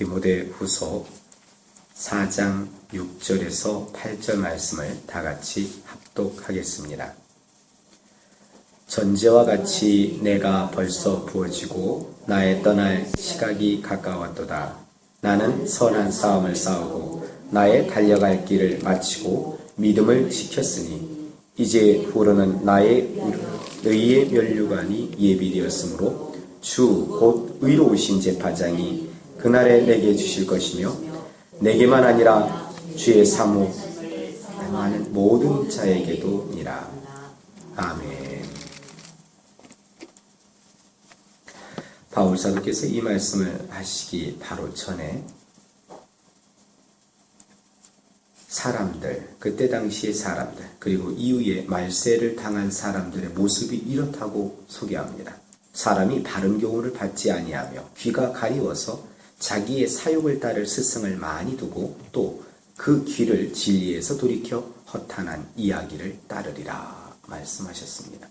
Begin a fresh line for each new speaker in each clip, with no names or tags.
디모데후서 4장 6절에서 8절 말씀을 다 같이 합독하겠습니다. 전제와 같이 내가 벌써 부어지고 나의 떠날 시각이 가까웠도다. 나는 선한 싸움을 싸우고 나의 달려갈 길을 마치고 믿음을 지켰으니 이제 후로는 나의 의의 면류관이 예비되었으므로 주 곧 의로우신 재판장이 그날에 내게 주실 것이며 내게만 아니라 주의 사모 행하는 모든 자에게도니라. 아멘. 바울 사도께서 이 말씀을 하시기 바로 전에 사람들, 그때 당시의 사람들, 그리고 이후에 말세를 당한 사람들의 모습이 이렇다고 소개합니다. 사람이 바른 교훈을 받지 아니하며 귀가 가리워서 자기의 사욕을 따를 스승을 많이 두고 또 그 귀를 진리에서 돌이켜 허탄한 이야기를 따르리라 말씀하셨습니다.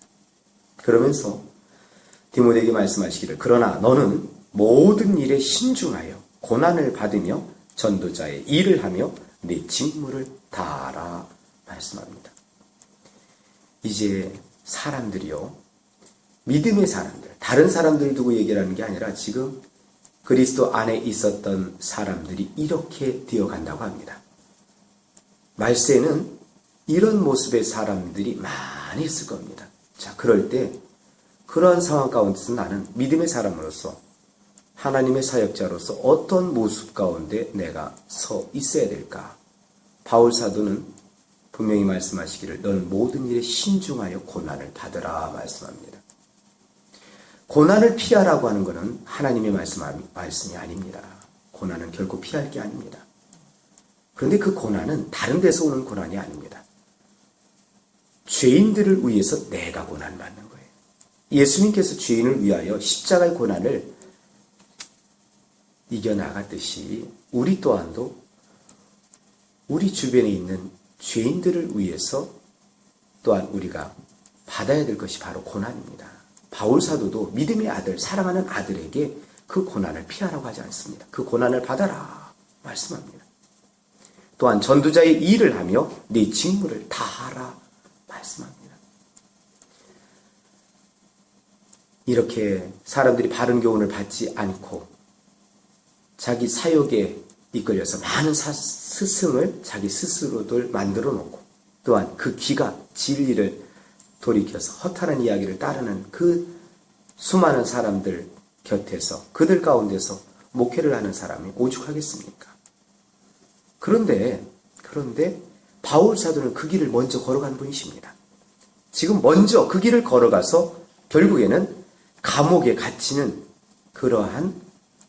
그러면서 디모데에게 말씀하시기를 그러나 너는 모든 일에 신중하여 고난을 받으며 전도자의 일을 하며 네 직무를 다하라 말씀합니다. 이제 사람들이요, 믿음의 사람들, 다른 사람들을 두고 얘기를 하는 게 아니라 지금 그리스도 안에 있었던 사람들이 이렇게 되어간다고 합니다. 말세는 이런 모습의 사람들이 많이 있을 겁니다. 자, 그럴 때 그러한 상황 가운데서 나는 믿음의 사람으로서 하나님의 사역자로서 어떤 모습 가운데 내가 서 있어야 될까? 바울 사도는 분명히 말씀하시기를 너는 모든 일에 신중하여 고난을 받으라 말씀합니다. 고난을 피하라고 하는 것은 하나님의 말씀이 아닙니다. 고난은 결코 피할 게 아닙니다. 그런데 그 고난은 다른 데서 오는 고난이 아닙니다. 죄인들을 위해서 내가 고난받는 거예요. 예수님께서 죄인을 위하여 십자가의 고난을 이겨나갔듯이 우리 또한도 우리 주변에 있는 죄인들을 위해서 또한 우리가 받아야 될 것이 바로 고난입니다. 바울 사도도 믿음의 아들, 사랑하는 아들에게 그 고난을 피하라고 하지 않습니다. 그 고난을 받아라 말씀합니다. 또한 전도자의 일을 하며 네 직무를 다하라 말씀합니다. 이렇게 사람들이 바른 교훈을 받지 않고 자기 사욕에 이끌려서 많은 스승을 자기 스스로들 만들어 놓고 또한 그 귀가 진리를 돌이켜서 허탄한 이야기를 따르는 그 수많은 사람들 곁에서 그들 가운데서 목회를 하는 사람이 오죽하겠습니까? 그런데 바울 사도는 그 길을 먼저 걸어간 분이십니다. 지금 먼저 그 길을 걸어가서 결국에는 감옥에 갇히는 그러한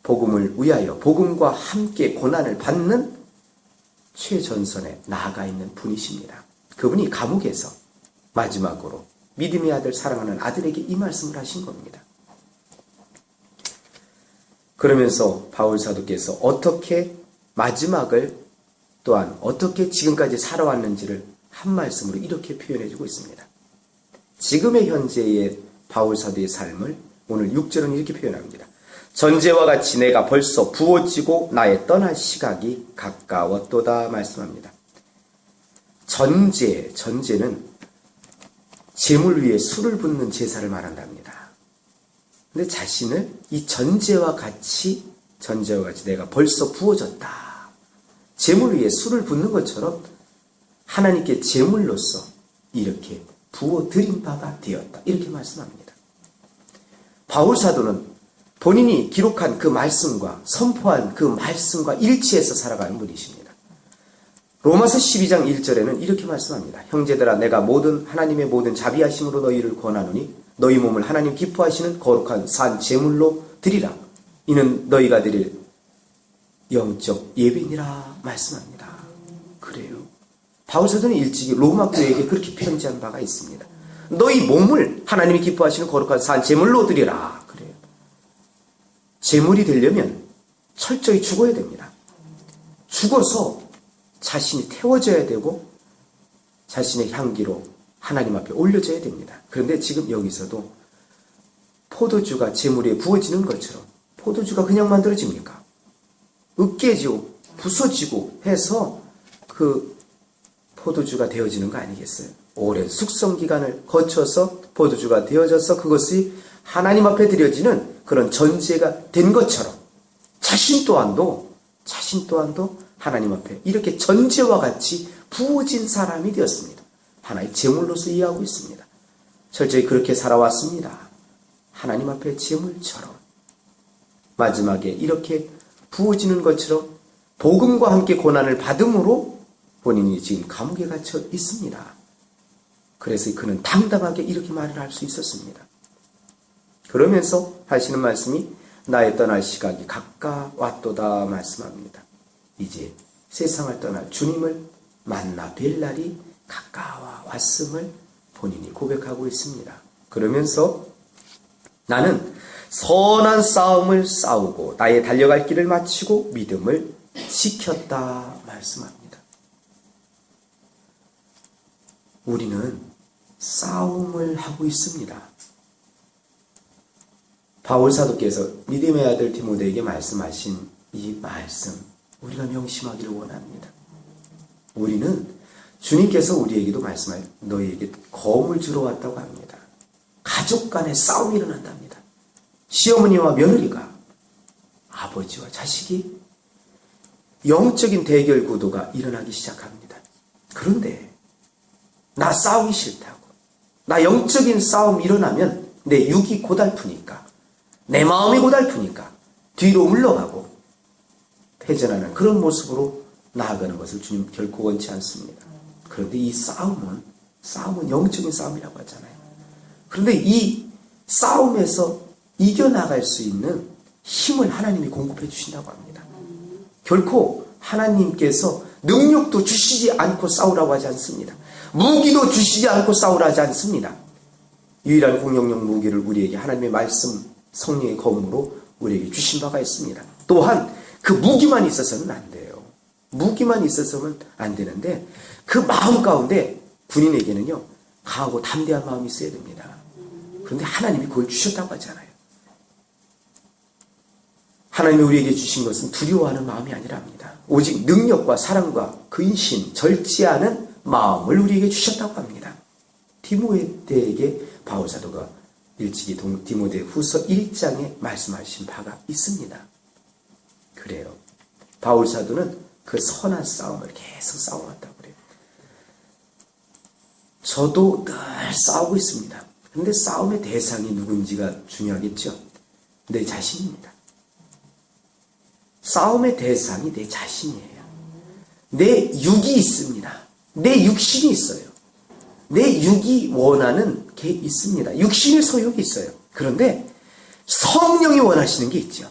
복음을 위하여 복음과 함께 고난을 받는 최전선에 나아가 있는 분이십니다. 그분이 감옥에서 마지막으로 믿음의 아들, 사랑하는 아들에게 이 말씀을 하신 겁니다. 그러면서 바울 사도께서 어떻게 마지막을 또한 어떻게 지금까지 살아왔는지를 한 말씀으로 이렇게 표현해주고 있습니다. 지금의 현재의 바울 사도의 삶을 오늘 6절은 이렇게 표현합니다. 전제와 같이 내가 벌써 부어지고 나의 떠날 시각이 가까웠도다 말씀합니다. 전제는 제물 위에 술을 붓는 제사를 말한답니다. 근데 자신을 이 전제와 같이 내가 벌써 부어졌다. 제물 위에 술을 붓는 것처럼 하나님께 제물로서 이렇게 부어드린 바가 되었다. 이렇게 말씀합니다. 바울 사도는 본인이 기록한 그 말씀과 선포한 그 말씀과 일치해서 살아가는 분이십니다. 로마서 12장 1절에는 이렇게 말씀합니다. 형제들아 내가 하나님의 모든 자비하심으로 너희를 권하노니 너희 몸을 하나님 기뻐하시는 거룩한 산 제물로 드리라. 이는 너희가 드릴 영적 예배니라 말씀합니다. 그래요. 바울 사도는 일찍이 로마 교회에게 그렇게 편지한 바가 있습니다. 너희 몸을 하나님이 기뻐하시는 거룩한 산 제물로 드리라. 그래요. 제물이 되려면 철저히 죽어야 됩니다. 죽어서 자신이 태워져야 되고 자신의 향기로 하나님 앞에 올려져야 됩니다. 그런데 지금 여기서도 포도주가 제물 위에 부어지는 것처럼 포도주가 그냥 만들어집니까? 으깨지고 부서지고 해서 그 포도주가 되어지는 거 아니겠어요? 오랜 숙성 기간을 거쳐서 포도주가 되어져서 그것이 하나님 앞에 드려지는 그런 전제가 된 것처럼 자신 또한도 하나님 앞에 이렇게 전제와 같이 부어진 사람이 되었습니다. 하나의 제물로서 이해하고 있습니다. 철저히 그렇게 살아왔습니다. 하나님 앞에 제물처럼 마지막에 이렇게 부어지는 것처럼 복음과 함께 고난을 받음으로 본인이 지금 감옥에 갇혀 있습니다. 그래서 그는 당당하게 이렇게 말을 할 수 있었습니다. 그러면서 하시는 말씀이 나의 떠날 시각이 가까웠도다 말씀합니다. 이제 세상을 떠날 주님을 만나 뵐 날이 가까워왔음을 본인이 고백하고 있습니다. 그러면서 나는 선한 싸움을 싸우고 나의 달려갈 길을 마치고 믿음을 지켰다 말씀합니다. 우리는 싸움을 하고 있습니다. 바울 사도께서 믿음의 아들 디모데에게 말씀하신 이 말씀 우리가 명심하기를 원합니다. 우리는 주님께서 우리에게도 말씀하여 너희에게 검을 주러 왔다고 합니다. 가족 간에 싸움이 일어난답니다. 시어머니와 며느리가, 아버지와 자식이 영적인 대결 구도가 일어나기 시작합니다. 그런데 나 싸우기 싫다고, 나 영적인 싸움 일어나면 내 육이 고달프니까, 내 마음이 고달프니까 뒤로 물러가고 패전하는 그런 모습으로 나아가는 것을 주님 결코 원치 않습니다. 그런데 이 싸움은 영적인 싸움이라고 하잖아요. 그런데 이 싸움에서 이겨나갈 수 있는 힘을 하나님이 공급해 주신다고 합니다. 결코 하나님께서 능력도 주시지 않고 싸우라고 하지 않습니다. 무기도 주시지 않고 싸우라 하지 않습니다. 유일한 공격용 무기를 우리에게 하나님의 말씀, 성령의 검으로 우리에게 주신 바가 있습니다. 또한 그 무기만 있어서는 안 돼요. 무기만 있어서는 안 되는데 그 마음 가운데 군인에게는요, 강하고 담대한 마음이 있어야 됩니다. 그런데 하나님이 그걸 주셨다고 하잖아요. 하나님이 우리에게 주신 것은 두려워하는 마음이 아니랍니다. 오직 능력과 사랑과 근심, 절제하는 마음을 우리에게 주셨다고 합니다. 디모데에게 바울 사도가 일찍이 디모데 후서 1장에 말씀하신 바가 있습니다. 그래요. 바울 사도는 그 선한 싸움을 계속 싸워왔다고 그래요. 저도 늘 싸우고 있습니다. 그런데 싸움의 대상이 누군지가 중요하겠죠. 내 자신입니다. 싸움의 대상이 내 자신이에요. 내 육이 있습니다. 내 육신이 있어요. 내 육이 원하는 게 있습니다. 육신의 소욕이 있어요. 그런데 성령이 원하시는 게 있죠.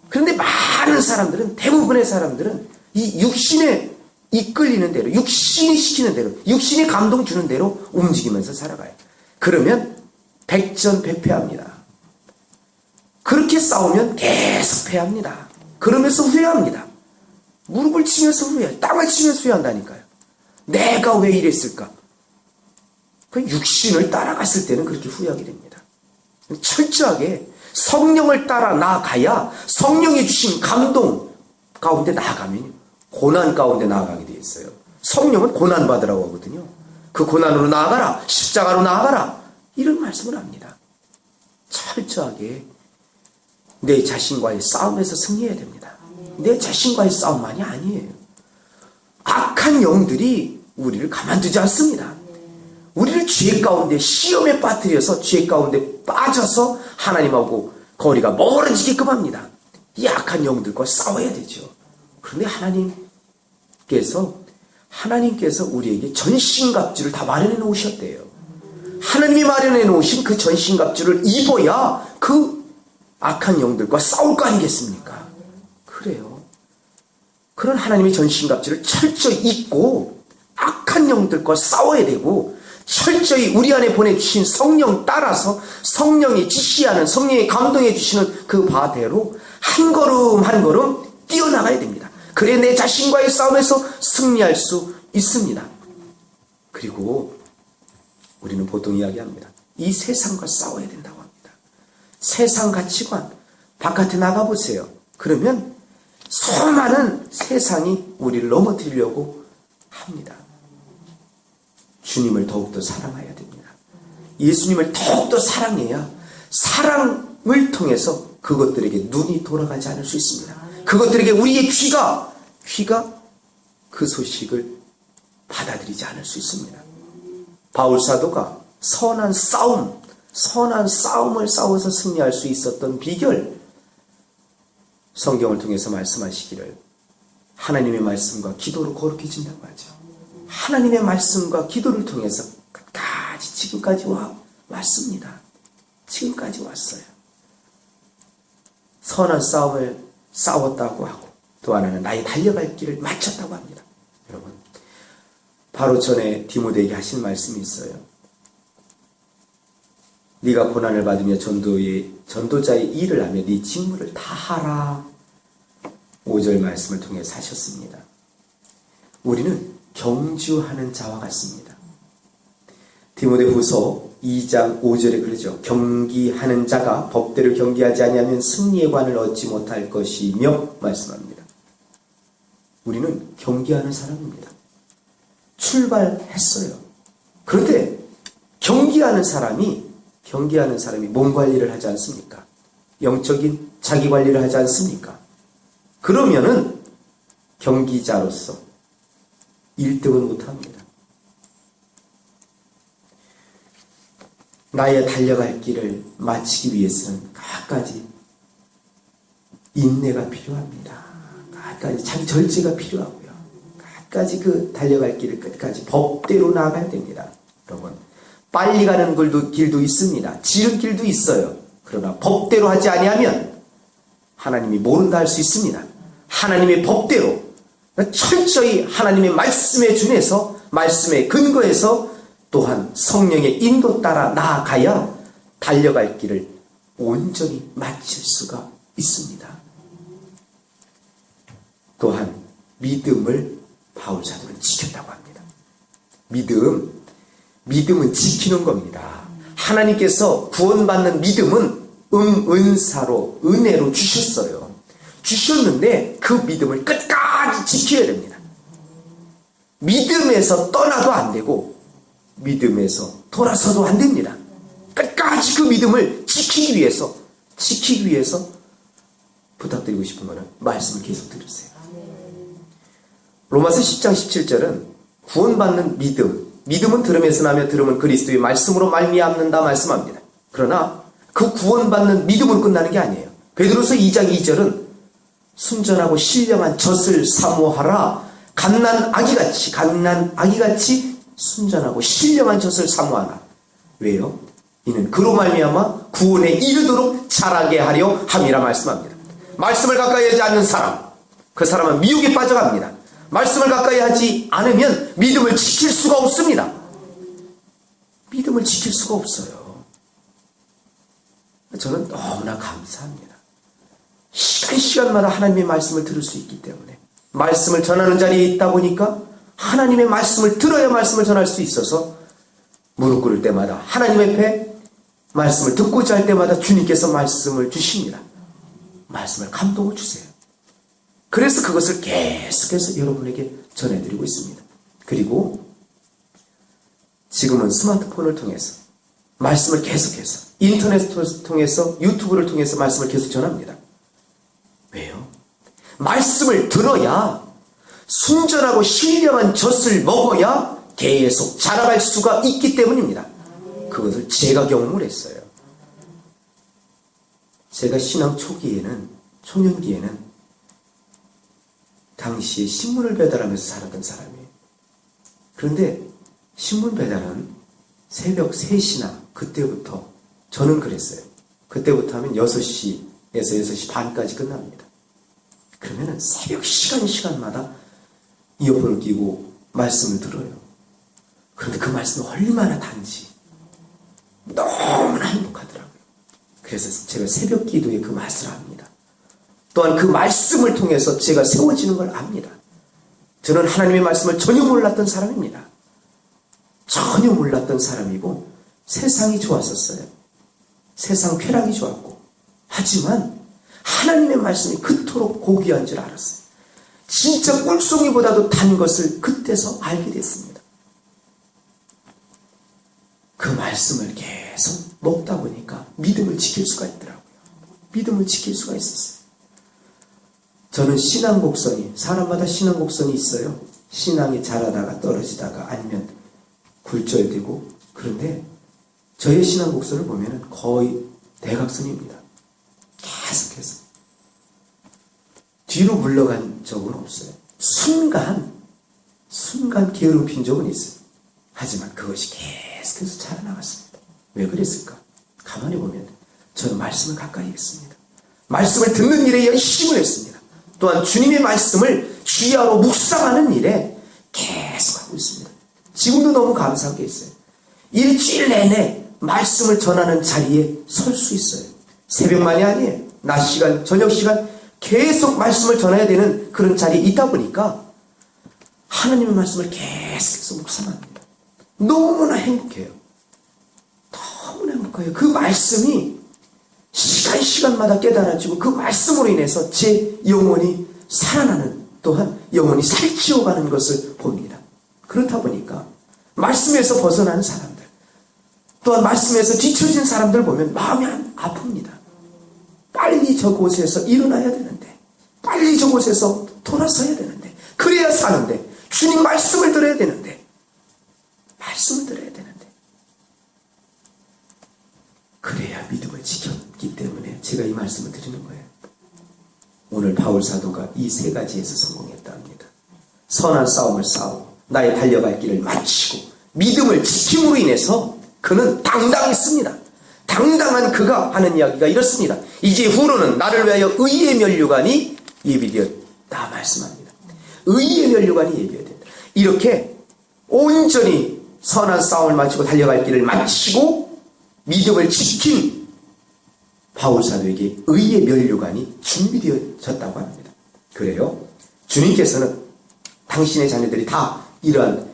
그런데 많은 사람들은, 대부분의 사람들은 이 육신에 이끌리는 대로, 육신이 시키는 대로, 육신이 감동 주는 대로 움직이면서 살아가요. 그러면 백전백패합니다. 그렇게 싸우면 계속 패합니다. 그러면서 후회합니다. 무릎을 치면서 후회해요. 땅을 치면서 후회한다니까요. 내가 왜 이랬을까? 그 육신을 따라갔을 때는 그렇게 후회하게 됩니다. 철저하게 성령을 따라 나아가야 성령이 주신 감동 가운데 나아가면 고난 가운데 나아가게 되어 있어요. 성령은 고난 받으라고 하거든요. 그 고난으로 나아가라, 십자가로 나아가라, 이런 말씀을 합니다. 철저하게 내 자신과의 싸움에서 승리해야 됩니다. 내 자신과의 싸움만이 아니에요. 악한 영들이 우리를 가만두지 않습니다. 우리를 죄 가운데 시험에 빠뜨려서 죄 가운데 빠져서 하나님하고 거리가 멀어지게끔 합니다. 이 악한 영들과 싸워야 되죠. 그런데 하나님께서 우리에게 전신갑주를 다 마련해 놓으셨대요. 하나님이 마련해 놓으신 그 전신갑주를 입어야 그 악한 영들과 싸울 거 아니겠습니까? 그래요. 그런 하나님의 전신갑주를 철저히 입고 악한 영들과 싸워야 되고, 철저히 우리 안에 보내주신 성령 따라서 성령이 지시하는, 성령이 감동해 주시는 그 바대로 한 걸음 한 걸음 뛰어나가야 됩니다. 그래 내 자신과의 싸움에서 승리할 수 있습니다. 그리고 우리는 보통 이야기합니다. 이 세상과 싸워야 된다고 합니다. 세상 가치관 바깥에 나가보세요. 그러면 수많은 세상이 우리를 넘어뜨리려고 합니다. 주님을 더욱더 사랑해야 됩니다. 예수님을 더욱더 사랑해야 사랑을 통해서 그것들에게 눈이 돌아가지 않을 수 있습니다. 그것들에게 우리의 귀가 그 소식을 받아들이지 않을 수 있습니다. 바울 사도가 선한 싸움을 싸워서 승리할 수 있었던 비결, 성경을 통해서 말씀하시기를 하나님의 말씀과 기도로 거룩해진다고 하죠. 하나님의 말씀과 기도를 통해서 끝까지 지금까지 왔습니다. 지금까지 왔어요. 선한 싸움을 싸웠다고 하고 또 하나는 나의 달려갈 길을 마쳤다고 합니다. 여러분, 바로 전에 디모데에게 하신 말씀이 있어요. 네가 고난을 받으며 전도자의 일을 하며 네 직무를 다하라. 5절 말씀을 통해서 하셨습니다. 우리는 경주하는 자와 같습니다. 디모데후서 2장 5절에 그러죠. 경기하는 자가 법대로 경기하지 아니하면 승리의 관을 얻지 못할 것이며 말씀합니다. 우리는 경기하는 사람입니다. 출발했어요. 그런데 경기하는 사람이 몸 관리를 하지 않습니까? 영적인 자기 관리를 하지 않습니까? 그러면은 경기자로서 1등은 못합니다. 나의 달려갈 길을 마치기 위해서는 갖가지 인내가 필요합니다. 갖가지 자기 절제가 필요하고요. 갖가지 그 달려갈 길을 끝까지 법대로 나아가야 됩니다. 여러분, 빨리 가는 길도 있습니다. 지름길도 있어요. 그러나 법대로 하지 아니하면 하나님이 모른다 할 수 있습니다. 하나님의 법대로 철저히 하나님의 말씀에 준해서, 말씀에 근거해서, 또한 성령의 인도 따라 나아가야 달려갈 길을 온전히 마칠 수가 있습니다. 또한 믿음을 바울 사도는 지켰다고 합니다. 믿음은 지키는 겁니다. 하나님께서 구원받는 믿음은 은사로, 은혜로 주셨어요. 주셨는데 그 믿음을 끝까지 지켜야 됩니다. 믿음에서 떠나도 안 되고 믿음에서 돌아서도 안 됩니다. 끝까지 그 믿음을 지키기 위해서 부탁드리고 싶은 것은 말씀을 계속 들으세요. 로마서 10장 17절은 구원받는 믿음은 들음에서 나며 들음은 그리스도의 말씀으로 말미암는다 말씀합니다. 그러나 그 구원받는 믿음으로 끝나는 게 아니에요. 베드로서 2장 2절은 순전하고 신령한 젖을 사모하라. 갓난 아기같이 순전하고 신령한 젖을 사모하라. 왜요? 이는 그로 말미암아 구원에 이르도록 자라게 하려 함이라 말씀합니다. 말씀을 가까이 하지 않는 사람, 그 사람은 미혹에 빠져갑니다. 말씀을 가까이 하지 않으면 믿음을 지킬 수가 없습니다. 믿음을 지킬 수가 없어요. 저는 너무나 감사합니다. 시간마다 하나님의 말씀을 들을 수 있기 때문에, 말씀을 전하는 자리에 있다 보니까 하나님의 말씀을 들어야 말씀을 전할 수 있어서 무릎 꿇을 때마다 하나님 앞에 말씀을 듣고자 할 때마다 주님께서 말씀을 주십니다. 말씀을 감동을 주세요. 그래서 그것을 계속해서 여러분에게 전해드리고 있습니다. 그리고 지금은 스마트폰을 통해서 말씀을 계속해서, 인터넷을 통해서, 유튜브를 통해서 말씀을 계속 전합니다. 왜요? 말씀을 들어야, 순전하고 신령한 젖을 먹어야 계속 자라갈 수가 있기 때문입니다. 그것을 제가 경험을 했어요. 제가 신앙 초년기에는 당시에 신문을 배달하면서 살았던 사람이에요. 그런데 신문 배달은 새벽 3시나 그때부터, 저는 그랬어요. 그때부터 하면 6시에서 6시 반까지 끝납니다. 그러면은 새벽 시간마다 이어폰을 끼고 말씀을 들어요. 그런데 그 말씀이 얼마나 단지 너무나 행복하더라고요. 그래서 제가 새벽 기도의 그 맛을 압니다. 또한 그 말씀을 통해서 제가 세워지는 걸 압니다. 저는 하나님의 말씀을 전혀 몰랐던 사람입니다. 전혀 몰랐던 사람이고 세상이 좋았었어요. 세상 쾌락이 좋았고, 하지만 하나님의 말씀이 그토록 고귀한 줄 알았어요. 진짜 꿀송이보다도 단 것을 그때서 알게 됐습니다. 그 말씀을 계속 먹다 보니까 믿음을 지킬 수가 있더라고요. 믿음을 지킬 수가 있었어요. 저는 신앙 곡선이, 사람마다 신앙 곡선이 있어요. 신앙이 자라다가 떨어지다가 아니면 굴절되고, 그런데 저의 신앙 곡선을 보면 거의 대각선입니다. 계속해서 뒤로 물러간 적은 없어요. 순간 게으름 핀 적은 있어요. 하지만 그것이 계속해서 자라나갔습니다. 왜 그랬을까? 가만히 보면 저는 말씀을 가까이 했습니다. 말씀을 듣는 일에 열심을 했습니다. 또한 주님의 말씀을 주야로 묵상하는 일에 계속하고 있습니다. 지금도 너무 감사한 게 있어요. 일주일 내내 말씀을 전하는 자리에 설 수 있어요. 새벽만이 아니에요. 낮 시간, 저녁 시간 계속 말씀을 전해야 되는 그런 자리에 있다 보니까 하나님의 말씀을 계속해서 묵상합니다. 너무나 행복해요. 너무나 행복해요. 그 말씀이 시간마다 깨달아지고 그 말씀으로 인해서 제 영혼이 살아나는, 또한 영혼이 살찌워가는 것을 봅니다. 그렇다 보니까 말씀에서 벗어나는 사람들, 또한 말씀에서 뒤처진 사람들 보면 마음이 아픕니다. 빨리 저곳에서 일어나야 되는데, 빨리 저곳에서 돌아서야 되는데, 그래야 사는데, 주님 말씀을 들어야 되는데, 그래야 믿음을 지켰기 때문에 제가 이 말씀을 드리는 거예요. 오늘 바울 사도가 이 세 가지에서 성공했다 합니다. 선한 싸움을 싸우고 나의 달려갈 길을 마치고 믿음을 지킴으로 인해서 그는 당당했습니다. 당당한 그가 하는 이야기가 이렇습니다. 이제 후로는 나를 위하여 의의 면류관이 예비되었다 말씀합니다. 의의 면류관이 예비되었다. 이렇게 온전히 선한 싸움을 마치고 달려갈 길을 마치고 믿음을 지킨 바울 사도에게 의의 면류관이 준비되어졌다고 합니다. 그래요. 주님께서는 당신의 자녀들이 다 이러한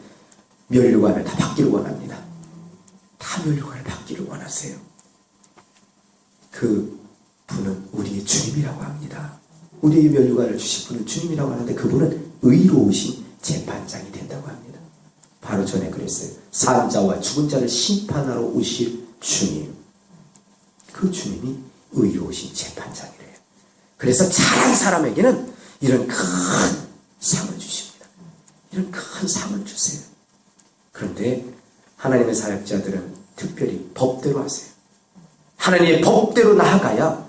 면류관을 다 받기를 원합니다. 다 면류관을 받기를 원하세요. 그 분은 우리의 주님이라고 합니다. 우리의 면류관을 주실 분은 주님이라고 하는데 그분은 의로우신 재판장이 된다고 합니다. 바로 전에 그랬어요. 산 자와 죽은 자를 심판하러 오실 주님. 그 주님이 의로우신 재판장이래요. 그래서 잘한 사람에게는 이런 큰 상을 주십니다. 이런 큰 상을 주세요. 그런데 하나님의 사역자들은 특별히 법대로 하세요. 하나님의 법대로 나아가야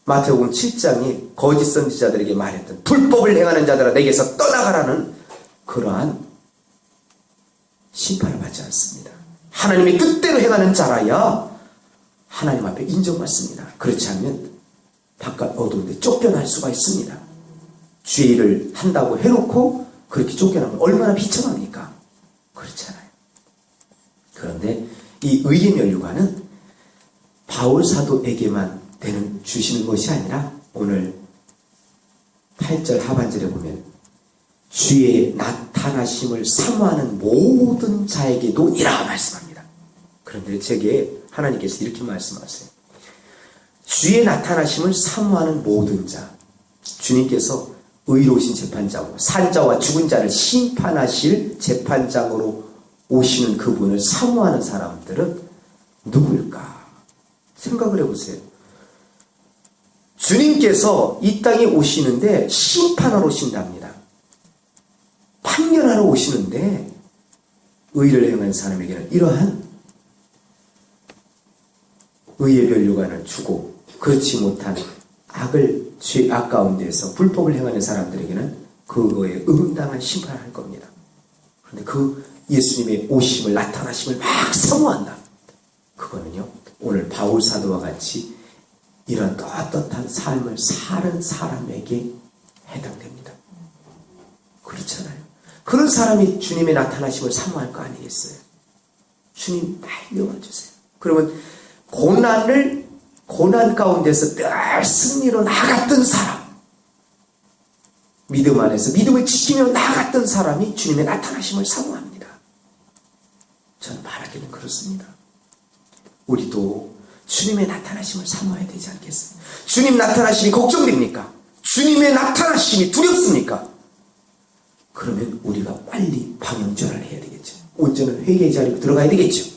마태복음 7장에 거짓 선지자들에게 말했던 불법을 행하는 자들아 내게서 떠나가라는 그러한 심판을 받지 않습니다. 하나님의 뜻대로 행하는 자라야 하나님 앞에 인정받습니다. 그렇지 않으면 바깥 어두운데 쫓겨날 수가 있습니다. 죄를 한다고 해놓고 그렇게 쫓겨나면 얼마나 비참합니까? 그렇잖아요. 그런데 이 의의 면류관은 바울 사도에게만 주시는 것이 아니라 오늘 8절 하반절에 보면 주의 나타나심을 사모하는 모든 자에게도 이라 말씀합니다. 그런데 제게 하나님께서 이렇게 말씀하세요. 주의 나타나심을 사모하는 모든 자. 주님께서 의로우신 재판장으로 산자와 죽은 자를 심판하실 재판장으로 오시는 그분을 사모하는 사람들은 누구일까? 생각을 해보세요. 주님께서 이 땅에 오시는데 심판하러 오신답니다. 판결하러 오시는데 의를 행한 사람에게는 이러한 의의 면류관을 주고 그렇지 못한 죄악 가운데에서 불법을 행하는 사람들에게는 그거에 응당한 심판을 할 겁니다. 그런데 그 예수님의 오심을 나타나심을 막 사모한다. 그거는요 오늘 바울 사도와 같이 이런 떳떳한 삶을 사는 사람에게 해당됩니다. 그렇잖아요. 그런 사람이 주님의 나타나심을 사모할 거 아니겠어요? 주님 빨리 와주세요. 그러면 고난 가운데서 늘 승리로 나아갔던 사람, 믿음 안에서 믿음을 지키며 나아갔던 사람이 주님의 나타나심을 사모합니다. 저는 바라기는 그렇습니다. 우리도 주님의 나타나심을 사모해야 되지 않겠어요? 주님 나타나심이 걱정됩니까? 주님의 나타나심이 두렵습니까? 그러면 우리가 빨리 방향전환을 해야 되겠죠. 온전한 회개의 자리로 들어가야 되겠죠.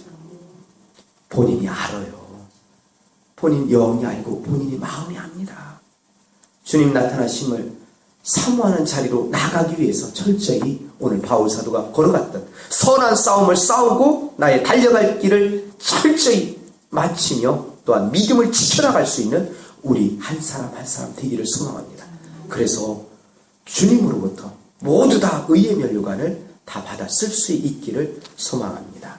본인이 알아요. 본인 영이 알고 본인이 마음이 압니다. 주님 나타나심을 사모하는 자리로 나가기 위해서 철저히 오늘 바울 사도가 걸어갔던 선한 싸움을 싸우고 나의 달려갈 길을 철저히 마치며 또한 믿음을 지켜나갈 수 있는 우리 한 사람 한 사람 되기를 소망합니다. 그래서 주님으로부터 모두 다 의의 면류관을 다 받아 쓸 수 있기를 소망합니다.